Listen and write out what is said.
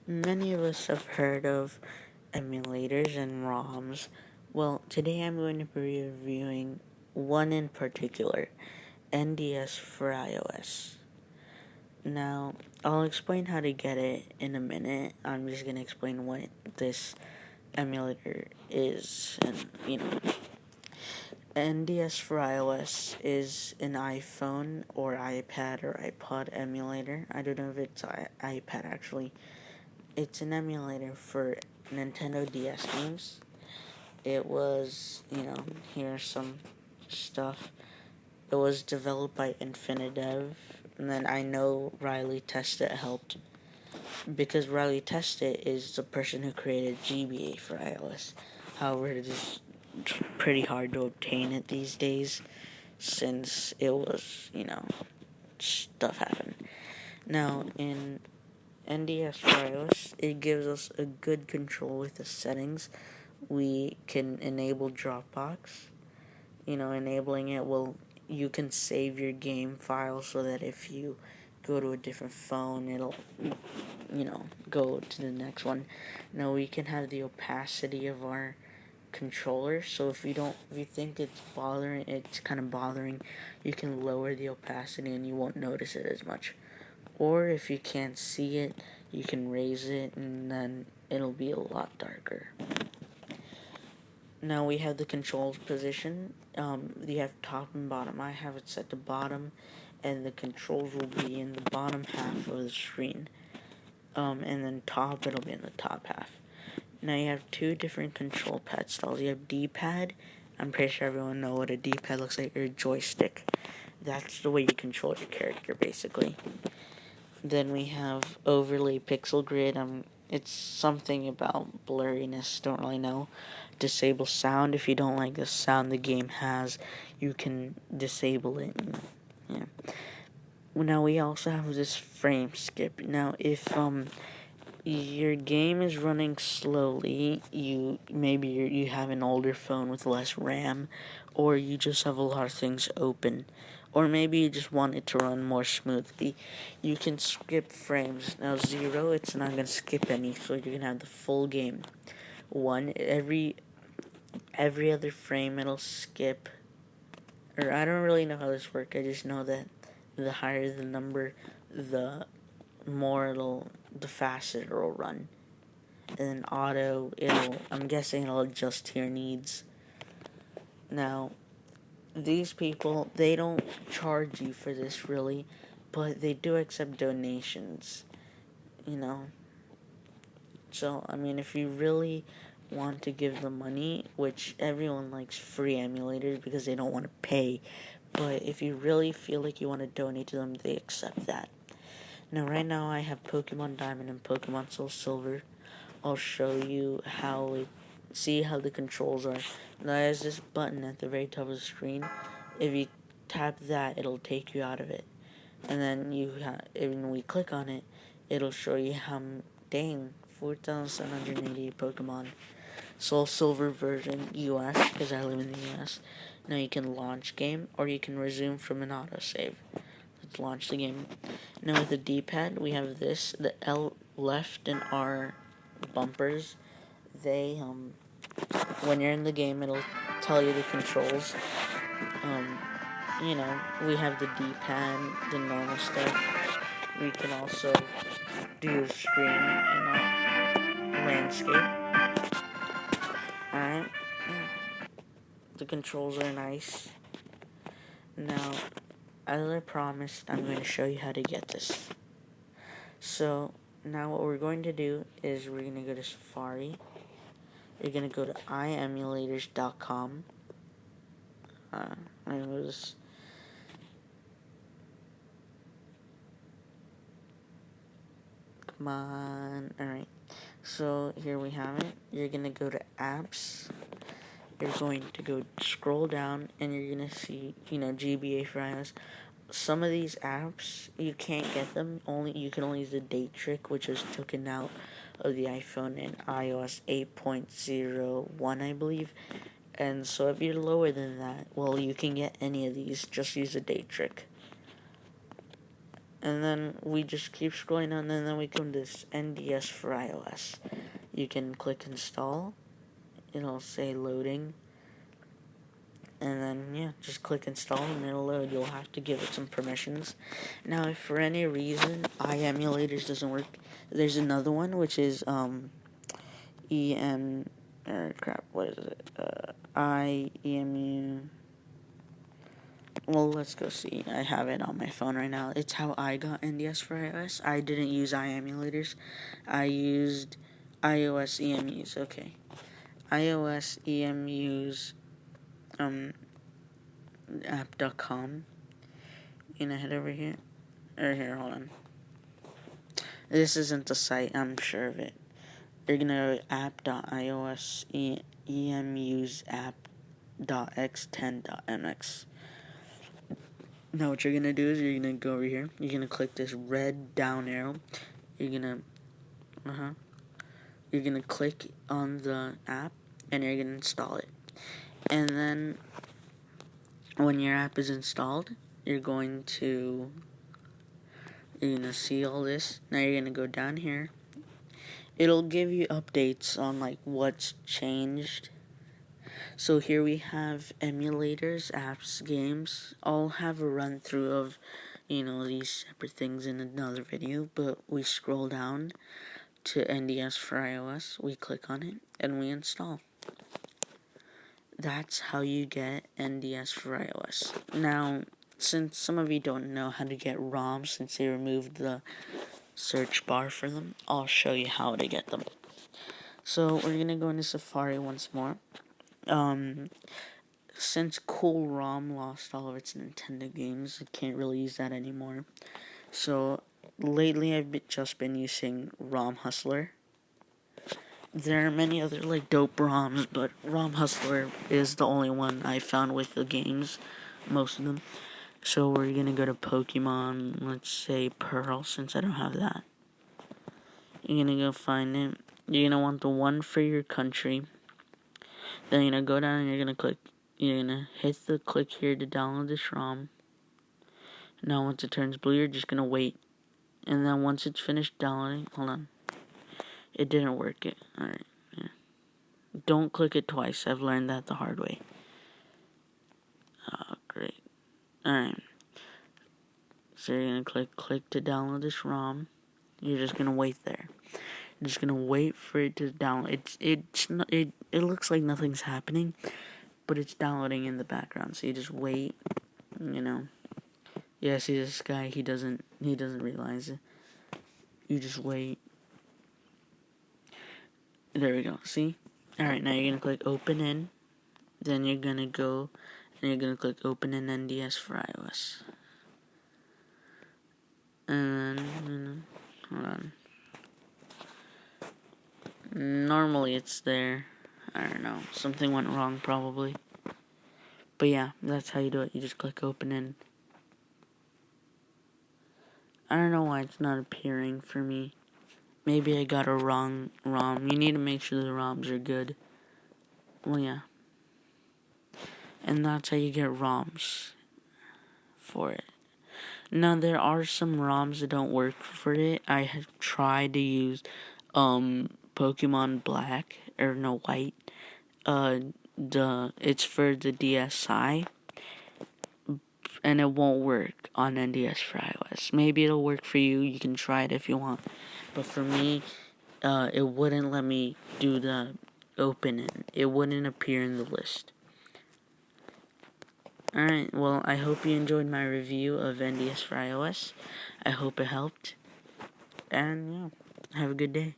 Many of us have heard of emulators and ROMs. Well, today I'm going to be reviewing one in particular, nds4ios. Now, I'll explain how to get it in a minute. I'm just going to explain what this emulator is, and nds4ios is an iPhone or iPad or iPod emulator. I don't know if it's iPad actually. It's an emulator for Nintendo DS games. It was, here's some stuff. It was developed by Infinidev, and then I know Riley Testet helped, because Riley Testet is the person who created GBA for iOS. However, it is pretty hard to obtain it these days, since it was, stuff happened. Now, in nds4ios, it gives us a good control with the settings. We can enable Dropbox. Enabling it will, you can save your game file so that if you go to a different phone, it'll, go to the next one. Now we can have the opacity of our controller, so if you think it's kind of bothering, you can lower the opacity and you won't notice it as much. Or if you can't see it, you can raise it and then it'll be a lot darker. Now we have the controls position. You have top and bottom. I have it set to bottom, and the controls will be in the bottom half of the screen. And then top, it'll be in the top half. Now you have two different control pad styles. You have D-pad. I'm pretty sure everyone knows what a D-pad looks like, or a joystick. That's the way you control your character, basically. Then we have overlay pixel grid. It's something about blurriness, don't really know. Disable sound. If you don't like the sound the game has, you can disable it. Yeah. Now we also have this frame skip. Now if your game is running slowly, you have an older phone with less RAM, or you just have a lot of things open, or maybe you just want it to run more smoothly, you can skip frames. Now 0, it's not going to skip any, so you're going to have the full game. 1, every other frame it'll skip, or I don't really know how this works. I just know that the higher the number, the faster it'll run. And then auto, I'm guessing it'll adjust to your needs. Now, these people, they don't charge you for this really, but they do accept donations, So, if you really want to give them money, which everyone likes free emulators because they don't want to pay, but if you really feel like you want to donate to them, they accept that. Now, right now I have Pokemon Diamond and Pokemon Soul Silver. I'll show you see how the controls are. Now, there's this button at the very top of the screen. If you tap that, it'll take you out of it. And then when we click on it, it'll show you 4,780 Pokemon. Soul Silver version, US, because I live in the US. Now you can launch game, or you can resume from an autosave. Let's launch the game. Now with the D-pad, we have this, the L left and R bumpers. They, when you're in the game, it'll tell you the controls. We have the D-pad, the normal stuff. We can also do a screen and a landscape. Alright. The controls are nice. Now, as I promised, I'm going to show you how to get this. So, now what we're going to do is we're going to go to Safari. You're going to go to iemulators.com. Come on. Alright. So, here we have it. You're going to go to Apps. You're going to go scroll down, and you're going to see, GBA for iOS. Some of these apps, you can't get them. You can only use the date trick, which was taken out of the iPhone in iOS 8.01, I believe. And so if you're lower than that, well, you can get any of these. Just use the date trick. And then we just keep scrolling on, and then we come to this nds4ios. You can click install. It'll say loading. And then, yeah, just click install and it'll load. You'll have to give it some permissions. Now, if for any reason iEmulators doesn't work, there's another one, which is, what is it? iEmu. Well, let's go see. I have it on my phone right now. It's how I got nds4ios. I didn't use iEmulators. I used iOS EMUs. Okay. iOS EMUs, app.com. You know, head over here. Or here, hold on. This isn't the site, I'm sure of it. You're gonna go app.ios emus app.x10.mx. Now what you're gonna do is you're gonna go over here. You're gonna click this red down arrow. You're gonna click on the app and you're gonna install it. And then when your app is installed, you're gonna see all this. Now you're gonna go down here. It'll give you updates on like what's changed. So here we have emulators, apps, games. I'll have a run through of, these separate things in another video, but we scroll down to nds4ios, we click on it, and we install. That's how you get nds4ios. Now, since some of you don't know how to get ROMs since they removed the search bar for them, I'll show you how to get them. So we're gonna go into Safari once more. Since Cool ROM lost all of its Nintendo games, I can't really use that anymore. So lately I've just been using ROM Hustler. There are many other like dope ROMs, but ROM Hustler is the only one I found with the games, most of them. So we're gonna go to Pokemon, let's say Pearl, since I don't have that. You're gonna go find it. You're gonna want the one for your country. Then you're gonna go down and you're gonna hit the click here to download this ROM. Now once it turns blue, you're just gonna wait. And then once it's finished downloading, hold on. It didn't work. Alright, yeah. Don't click it twice. I've learned that the hard way. Oh, great. Alright. So you're gonna click to download this ROM. You're just gonna wait there. You're just gonna wait for it to download. It looks like nothing's happening, but it's downloading in the background. So you just wait. Yeah, see this guy. He doesn't realize it. You just wait. There we go. See? Alright, now you're gonna click open in. Then you're gonna go and you're gonna click open in nds4ios. And then, hold on. Normally it's there. I don't know. Something went wrong probably. But yeah, that's how you do it. You just click open in. I don't know why it's not appearing for me. Maybe I got a wrong ROM. You need to make sure the ROMs are good. Well, yeah. And that's how you get ROMs for it. Now, there are some ROMs that don't work for it. I have tried to use Pokemon Black, or no, White. It's for the DSi. And it won't work on nds4ios. Maybe it'll work for you. You can try it if you want. But for me, it wouldn't let me do the opening. It wouldn't appear in the list. Alright, well, I hope you enjoyed my review of nds4ios. I hope it helped. And, yeah, have a good day.